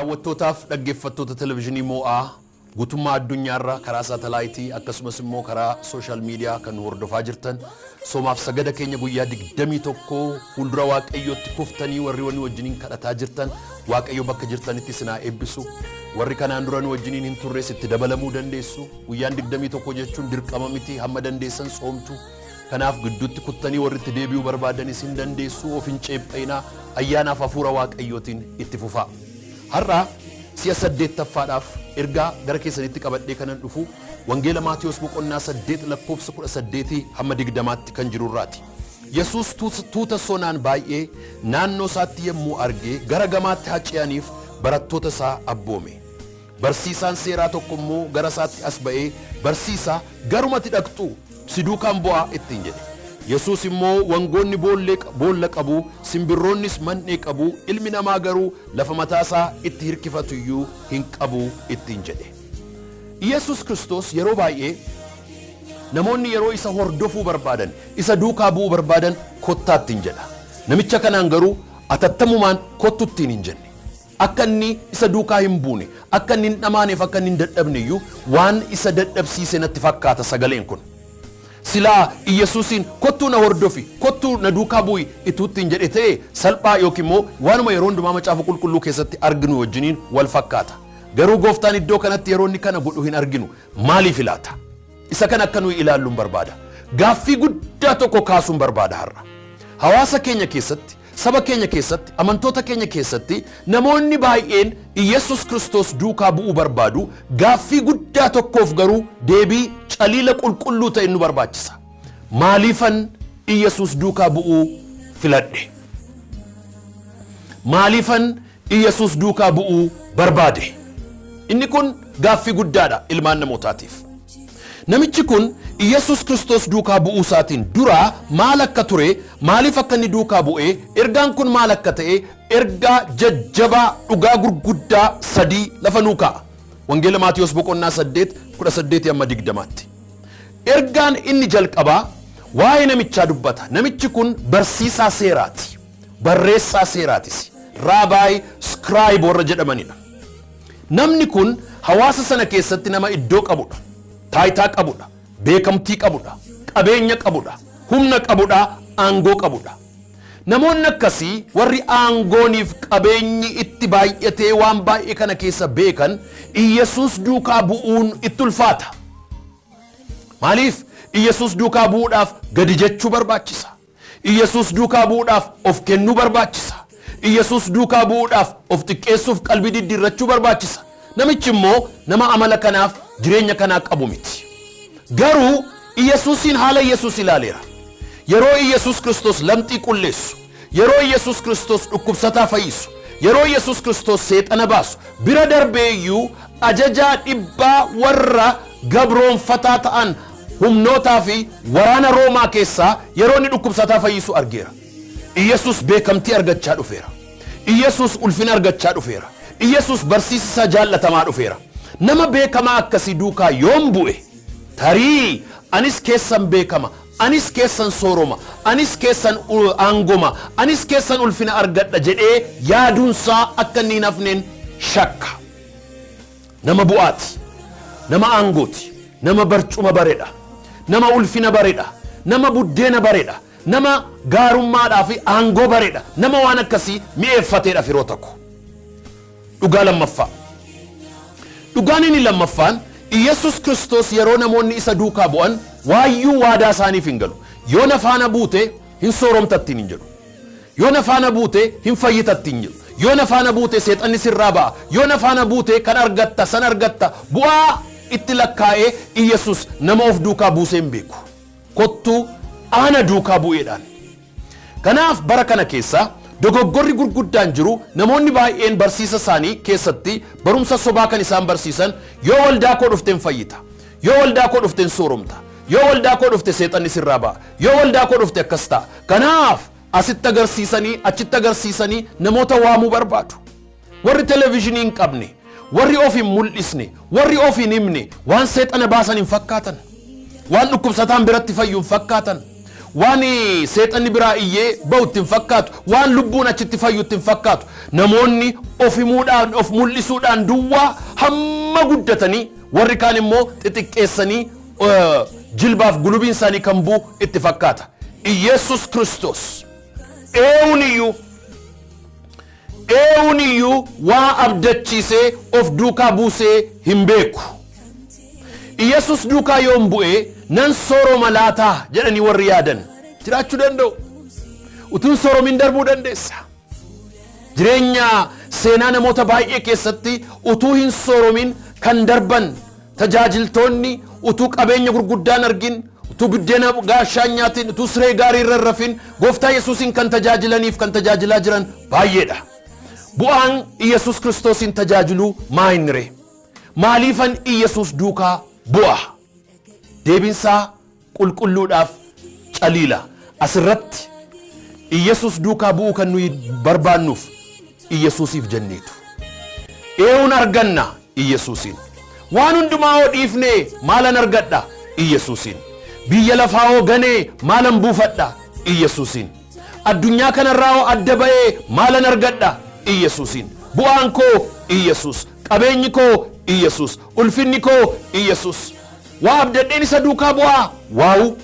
daawwattootaaf dhaggeeffattoota televiizyinii mo'aa guutummaa addunyaarraa karaa saatalaayitii akkasumas immoo karaa sooshaal miidiyaa kan hordofaa jirtan soomaaf sagada keenya guyyaa 21 fuuldura waaqayyootti kuftanii warri wajjiniin kadhataa jirtan waaqayyo bakka jirtanitti sinaa eebbisu warri kanaan dura wajjiniin hin turres itti dabalamuu dandeessu guyyaan 21 jechuun dirqama miti hamma dandeessan soomtu kanaaf gidduutti kuttanii warri itti deebi'uu barbaadanis hin dandeessu of hin ceephaynaa ayyaanaaf hafuura waaqayyootiin itti fufaa har'a si'a 8ffaadhaaf ergaa gara keessanitti qabadhee kanan dhufu wangeela Maatiyos boqonnaa 8 lakkoofsa 18 hamma 20tti kan jirurraati. Yesuus tuuta sonaan baay'ee naannoo isaatti yemmuu argee gara gamaatti haci'aniif barattoota isaa abboome. Barsiisaan seeraa tokko immoo gara isaatti as ba'ee barsiisaa garumatti dhaqxu si duukaan bu'aa ittiin jedhe. Yesuus immoo wangoonni boolla qabu simbirroonnis man'ee qabu ilmi namaa garuu lafa mataasaa itti hirkifatu iyyuu hin qabu ittiin jedhe. Yesuus Kristos yeroo baay'ee namoonni yeroo isa hordofuu barbaadan isa duukaa bu'uu barbaadan kottaa ittiin jedha. Namicha kanaan garuu atattamumaan kottu ittiin hin jenne. Akka inni isa duukaa hin buune akka inni hin dhamaaneef akka inni hin dadhabne iyyuu waan isa dadhabsiise natti fakkaata sagaleen kun. Silaa Yesuusin kottuu na hordofi kottuu na duukaa bu'i ituuttiin jedhe ta'e salphaa yookiin immoo waanuma yeroo hundumaa macaafa qulqulluu keessatti arginu wajjiniin wal fakkaata. Garuu gooftaan iddoo kanatti yeroo inni kana godhu hin arginu maaliif ilaata? Isa kan akka nuyi ilaalluun barbaada. Gaaffii guddaa tokko kaasuun barbaada har'a. Hawaasa keenya keessatti saba keenya keessatti amantoota keenya keessatti namoonni baay'een Yesuus Kristos duukaa bu'uu barbaadu gaaffii guddaa tokkoof garuu deebii caliila qulqulluu ta'e nu barbaachisa. Maaliifan Yesuus duukaa bu'uu filadhe? Maaliifan Yesuus duukaa bu'uu barbaade? Inni kun gaaffii guddaadha ilmaan namootaatiif. Namichi kun Yesuus Kristos duukaa bu'uu isaatiin dura maal akka ture maaliif akka inni duukaa bu'ee ergaan kun maal akka ta'e ergaa jajjabaa dhugaa gurguddaa sadii lafa nuu kaa'a. Wangeela Maatiyos boqonnaa 8:18 hamma 20tti. Ergaan inni jalqabaa waa'ee namichaa dubbata. Namichi kun barsiisaa seeraati. Barreessaa seeraatis. Raabaay Scribe warra jedhamanidha. Namni kun hawaasa sana keessatti nama iddoo qabudha. Taayitaa qabudha. Beekamtii qabudha. Qabeenya qabudha. Humna qabudha. Aangoo qabudha. Namoonni akkasii warri aangooniif qabeenyi itti baay'atee waan baay'ee kana keessa beekan Yesuus duukaa bu'uun itti ulfaata. Maaliif Yesuus duukaa bu'uudhaaf gadi jechuu barbaachisa. Yesuus duukaa bu'uudhaaf of kennuu barbaachisa. Yesuus duukaa bu'uudhaaf of xiqqeessuuf qalbii diddiirrachuu barbaachisa. Namichi immoo nama amala kanaaf jireenya kanaa qabu miti. Garuu Yesuusin haala Yesuus ilaaleera. Yeroo Yesuus Kristos lamxii qulleessu, yeroo Yesuus Kristos dhukkubsataa fayyisu, yeroo Yesuus Kristos seexana baasu, bira darbee iyyuu ajajaa dhibbaa warra gabroonfataa ta'an humnootaa fi waraana Roomaa keessaa yeroo inni dhukkubsataa fayyisu argeera. Yesuus beekamtii argachaa dhufeera. Yesuus ulfina argachaa dhufeera. Yesuus barsiisa jaallatamaa dhufeera. Nama beekamaa akkasii duukaa yoon bu'e tarii anis keessan beekama, anis keessan sooroma, anis keessan aangoma, anis keessan ulfina argadha jedhee yaaduunsaa akka inni hin hafneen shakka. Nama bu'aati, nama aangooti, nama barcuma bareedha, nama ulfina bareedha, nama buddeena bareedha, nama gaarummaadhaa fi aangoo bareedha, nama waan akkasii mi'eeffateedha firoo tokko. Dhugaa lammaffaa. Dhugaan inni lammaffaan Yesuus Kristos yeroo namoonni isa duukaa bu'an waayyuu waadaa isaaniif hin galu. Yoo na faana buute hin sooromtattiin hin jedhu. Yoo na faana buute hin fayyitattiin hin jedhu. Yoo na faana buute seexanni sirraa ba'a. Yoo na faana buute kan argatta san argatta bu'aa itti lakkaa'ee Yesuus nama of duukaa buusee hin beeku. Kottuu ana duukaa bu'eedhaan. Kanaaf bara kana keessa dogoggorri gurguddaan jiru namoonni baay'een barsiisa isaanii keessatti barumsa sobaa kan isaan barsiisan yoo waldaa koo dhufteen fayyita, yoo waldaa koo dhufteen sooromta, yoo waldaa koo dhufte seexanni sirraa ba'a, yoo waldaa koo dhufte akkas ta'a. Kanaaf asitti agarsiisanii achitti agarsiisanii namoota waamuu barbaadu. Warri televiizyinii hin qabne, warri of hin mul'isne, warri of hin himne waan seexana baasan hin fakkaatan, waan dhukkubsataan biratti fayyu hin fakkaatan, waan seexanni biraa iyyee ba'utti hin fakkaatu waan lubbuun achitti fayyutti hin fakkaatu namoonni of himuudhaan of mul'isuudhaan duwwaa hamma guddatanii warri kaan immoo xixiqqeessanii jilbaaf gulubiin isaanii kan bu'u itti fakkaata. Iyesus Kristos eewuniyyuu waa abdachiisee of duukaa buusee hin beeku. Iyesus duukaa yoon bu'ee nan sooroma laataa jedhanii warri yaadan jiraachuu danda'u. Utuun sooromiin darbuu dandeessa. Jireenya seenaa namoota baay'ee keessatti utuu hin sooromiin kan darban tajaajiltoonni utuu qabeenya gurguddaan argin utuu biddeena gaashaan nyaatin utuu siree gaarii irra rafin gooftaa Yesuusin kan tajaajilaniif kan tajaajilaa jiran baay'eedha. Bu'aan Iyesus Kiristoosin tajaajiluu maa inni ree? Maaliifan Iyesus duukaa bu'a? Deebinsaa qulqulluudhaaf caliila. Asirratti Iyesus duukaa bu'uu kan nuyi barbaannuuf Iyesusiif jenneetu. Eewun arganna Iyesusin. Waan hundumaa oo dhiifnee maalan argadha? Iyesusin. Biyya lafaa oo ganee maalan buufadha? Iyesusin. Addunyaa kanarraa oo adda ba'ee maalan argadha? Iyesusin. Bu'aan koo Iyesus. Qabeenyi koo Iyesus. Ulfinni koo Iyesus. Waa abdadheen isa duukaa bu'aa? Waawu.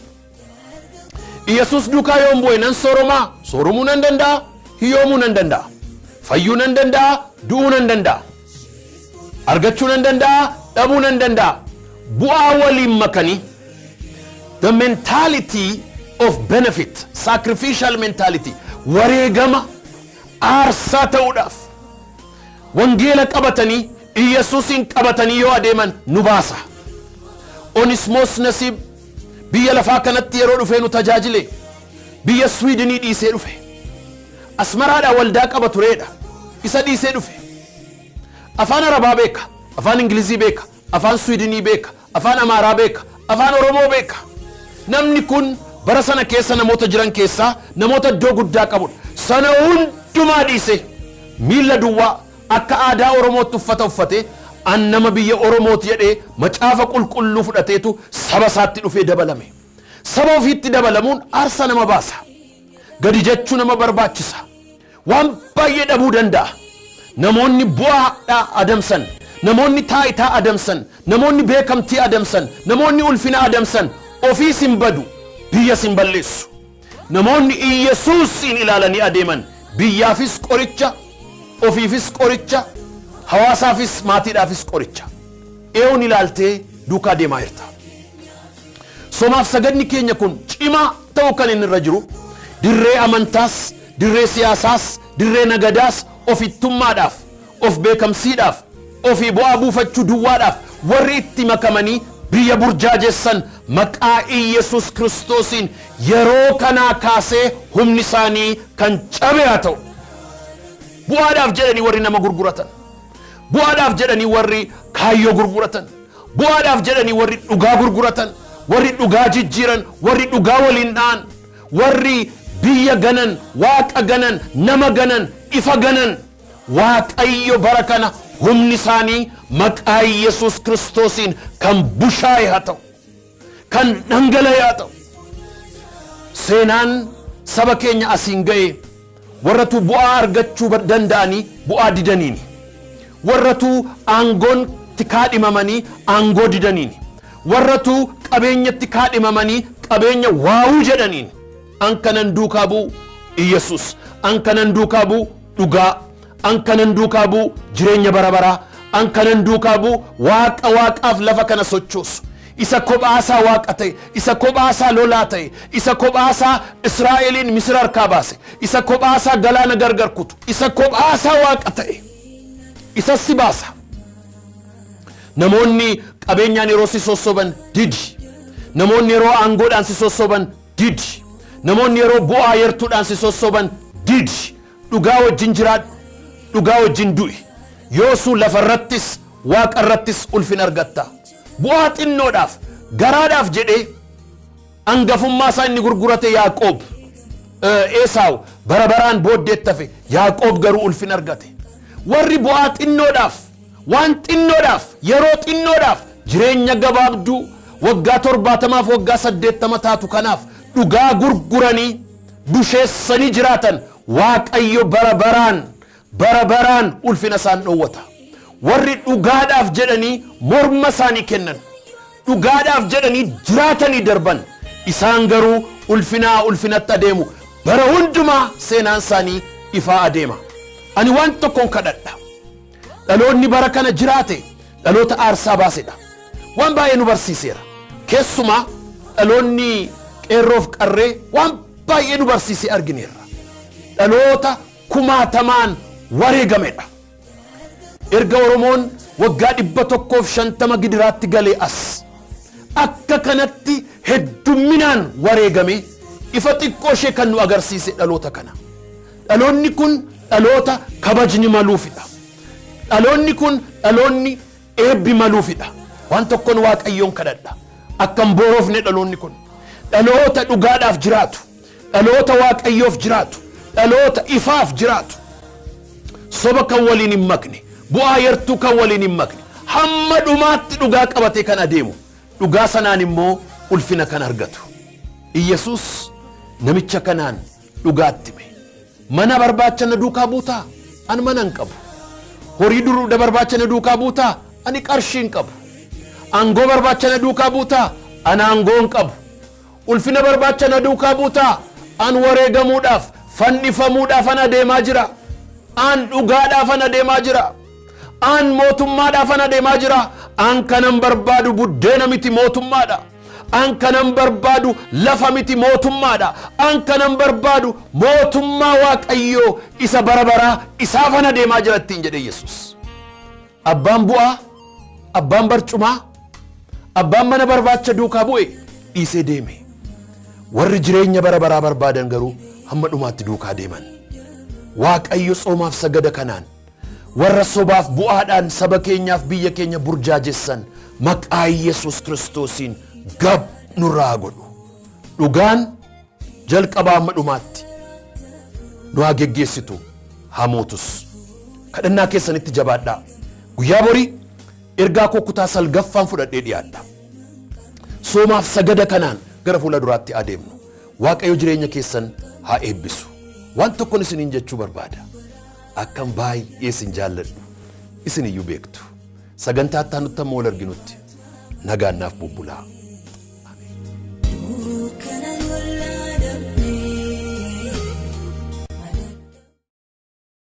Iyesus duukaa yoon bu'e nan sooromaa? Sooromuu nan danda'a? Hiyyoomuu nan danda'a? Fayyuu nan danda'a? Du'uu nan danda'a? Argachuu nan danda'a? Dhabuu nan danda'a? Bu'aa waliin makanii the mentality of benefit, sacrificial mentality, wareegama aarsaa ta'uudhaaf wangeela qabatanii Iyesusin qabatanii yoo adeeman nu baasa. Onismoos Nasiib biyya lafaa kanatti yeroo dhufee nu tajaajile biyya Swiidinii dhiisee dhufe. Asmaraadhaa waldaa qaba tureedha. Isa dhiisee dhufe. Afaan Arabaa beeka, afaan Ingilizii beeka, afaan Swiidinii beeka, afaan Amaaraa beeka, afaan Oromoo beeka. Namni kun bara sana keessa namoota jiran keessaa namoota iddoo guddaa qabudha. Sana hundumaa dhiise miila duwwaa akka aadaa Oromootti uffata uffate an nama biyya Oromooti jedhee macaafa qulqulluu fudhateetu saba isaatti dhufee dabalame. Saba ofiitti dabalamuun aarsaa nama baasa. Gadi jechuu nama barbaachisa. Waan baay'ee dhabuu danda'a. Namoonni bu'aa adamsan, namoonni taayitaa adamsan, namoonni beekamtii adamsan, namoonni ulfina adamsan ofii sin badu, biyya sin balleessu. Namoonni Iyesuusin ilaalanii adeeman biyyaafis qoricha, ofiifis qoricha, hawaasaafis maatiidhaafis qoricha. Eewun ilaaltee duukaa deemaa jirta. Somaaf sagadni keenya kun cimaa ta'uu kan inni irra jiru dirree amantaas, dirree siyaasaas, dirree nagadaas ofittummaadhaaf, of beekamsiidhaaf, ofii bu'aa buufachuu duwwaadhaaf warri itti makamanii biyya burjaajessan maqaa Iyesus Kiristoosin yeroo kanaa kaasee humni isaanii kan cabe haa ta'u. Bu'aadhaaf jedhanii warri nama gurguratan, bu'aadhaaf jedhanii warri kaayyoo gurguratan, bu'aadhaaf jedhanii warri dhugaa gurguratan, warri dhugaa jijjiiran, warri dhugaa waliin dha'an, warri biyya ganan, waaqa ganan, nama ganan, ifa ganan. Waaqayyo bara kana humni isaanii maqaa Iyesus Kiristoosin kan bushaa'e haa ta'u, kan dhangala'e haa ta'u. Seenaan saba keenya asiin ga'e warratu bu'aa argachuu danda'anii bu'aa didaniini. Warratu aangootti kaadhimamanii aangoo didaniini. Warratu qabeenyatti kaadhimamanii qabeenya waawuu jedhaniini. An kanan duukaa bu'u Iyesus, an kanan duukaa bu'u dhugaa, an kanan duukaa bu'u jireenya bara baraa, an kanan duukaa bu'u waaqa waaqaaf lafa kana sochoosu. Isa kophaasaa waaqa ta'e, isa kophaasaa lolaa ta'e, isa kophaasaa Israa'eliin Misira harkaa baase, isa kophaasaa galaana gargar kutu, isa kophaasaa waaqa ta'e, isa si baasa. Namoonni qabeenyaan yeroo si sossoban didi. Namoonni yeroo aangoodhaan si sossoban didi. Namoonni yeroo bu'aa yartuudhaan si sossoban didi. Dhugaa wajjin jiraadhu, dhugaa wajjin du'i. Yoosuu lafarrattis waaqarrattis ulfina argatta. Bu'aa xinnoodhaaf garaadhaaf jedhee angafummaa isaa inni gurgurate Yaaqoob Esaaw bara baraan booddeetti hafe, Yaaqoob garuu ulfina argate. Warri bu'aa xinnoodhaaf, waan xinnoodhaaf, yeroo xinnoodhaaf, jireenya gabaabduu waggaa 70 waggaa 80 taatu kanaaf dhugaa gurguranii busheessanii jiraatan Waaqayyo barabaraan ulfina isaan dhowwata. Warri dhugaadhaaf jedhanii morma isaanii kennan, dhugaadhaaf jedhanii jiraatanii darban, isaan garuu ulfinatti adeemu. Bara hundumaa seenaan isaanii ifaa adeema. Ani waan tokkoon kadhadha. Dhaloonni bara kana jiraate dhaloota aarsaa baasedha. Waan baay'ee nu barsiiseera. Keessumaa dhaloonni qeerroof qarree waan baay'ee nu barsiisee argineerra. Dhaloota kumaatamaan wareegamedha. Erga Oromoon waggaa 150 gidiraatti galee as akka kanatti heddumminaan wareegame ifa xiqqoo ishee kan nu agarsiise dhaloota kana. Dhaloonni kun dhaloota kabajni maluufidha. Dhaloonni kun dhaloonni eebbi maluufidha. Waan tokkoon Waaqayyoon kadhadha. Akkam boorofne dhaloonni kun. Dhaloota dhugaadhaaf jiraatu. Dhaloota Waaqayyoof jiraatu. Dhaloota ifaaf jiraatu. Soba kan waliin hin makne. Bu'aa yartuu kan waliin hin makne. Hamma dhumaatti dhugaa qabatee kan adeemu. Dhugaa sanaan immoo ulfina kan argatu. Iyesuus namicha kanaan dhugaatti hime. Mana barbaachana duukaa buutaa? Ani mana hin qabu. Horii duruudha barbaachana duukaa buutaa? Ani qarshii hin qabu. Aangoo barbaachana duukaa buutaa? Ani aangoo hin qabu. Ulfina barbaachana duukaa buutaa? Ani wareegamuudhaaf, fannifamuudhaaf ana deemaa jira. Ani dhugaadhaaf ana deemaa jira. Ani mootummaadhaaf ana deemaa jira. Ani kanan barbaadu buddeena miti mootummaadha. Ani kanan barbaadu lafa miti mootummaadha. Ani kanan barbaadu mootummaa Waaqayyoo isa barabaraa isaaf ana deemaa jira ittiin jedhe Yesuus. Abbaan bu'aa, abbaan barcumaa, abbaan mana barbaacha duukaa bu'e dhiisee deeme. Warri jireenya barabaraa barbaadan garuu hamma dhumaatti duukaa deeman. Waaqayyo soomaaf sagada kanaan warra sobaaf bu'aadhaan saba keenyaaf biyya keenya burjaajessan maqaa Yesuus Kiristoosiin gab nurraa godhu. Dhugaan jalqabaa hamma dhumaatti nu haa geggeessitu, haa mootus. Kadhannaa keessanitti jabaadhaa. Guyyaa borii ergaa koo kutaa salgaffaan fudhadhee dhiyaadha. Soomaaf sagada kanaan gara fuula duraatti adeemnu. Waaqayyo jireenya keessan haa eebbisu. Waan tokkoon isiniin jechuu barbaada. Akkam baay'ee isin jaalladhu. Isin iyyuu beektu. Sagantaa itti aanutti amma wal arginutti nagaan naaf bubbulaa.